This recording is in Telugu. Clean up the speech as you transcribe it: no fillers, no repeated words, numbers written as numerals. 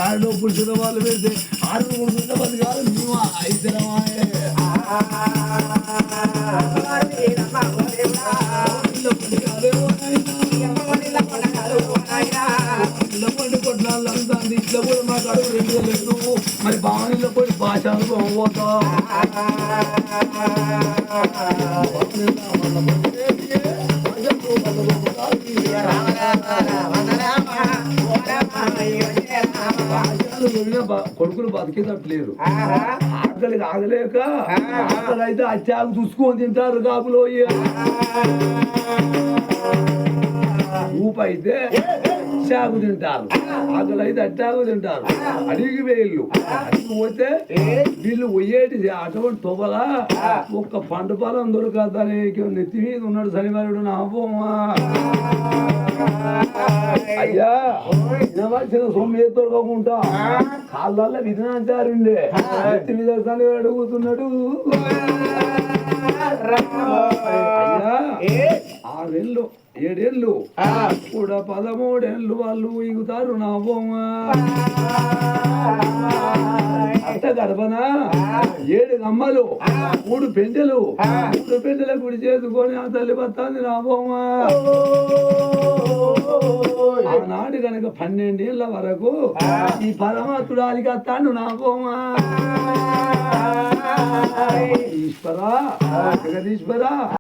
ఆడో పురుషుల వాళ్ళు పెడితే 6 మంది కాదు మేము 5 కొట్లాళ్ళు అంటుంది ఇట్లా కూడా మాకు అడుగు 2 లేదు మరి బాణీలో పోయి భాష పోతా కొడుకులు బతికేటట్లేరు ఆకలికి ఆగలేక ఆకలి అయితే అచ్చాకు చూసుకొని తింటారు కాపులో ఊపైతే చాకు తింటారు ఆకలి అయితే అట్టాకు తింటారు అడిగి వేళ్ళు అడిగి పోతే వీళ్ళు పోయేటి అటువంటి తొబలా ఒక్క పండు పొలం దొరకదని నెత్తి మీద ఉన్నాడు శనివారుడు నా అవ్వమ్మా అయ్యా వినవలసిన సొమ్ము దొరకకుండా కాళ్ళల్లో విధినాచారుండే నెత్తి మీద శనివాడు కూతున్నాడు అయ్యా 6 ఏళ్ళు 7 ఏళ్ళు కూడా 13 ఏళ్ళు వాళ్ళు ఈగుతారు నా బొమ్మ అట్ట గడపనా 7 గమ్మలు 3 పెంటలు 3 పెంటల గుడి చేసుకొని ఆ తల్లి బతాంది నా బొమ్మ ఆనాడు కనుక 12 ఏళ్ళ వరకు ఈ పరమాత్ముడు ఆలికి వస్తాడు నా బొమ్మ ఈశ్వరా జగదీశ్వరా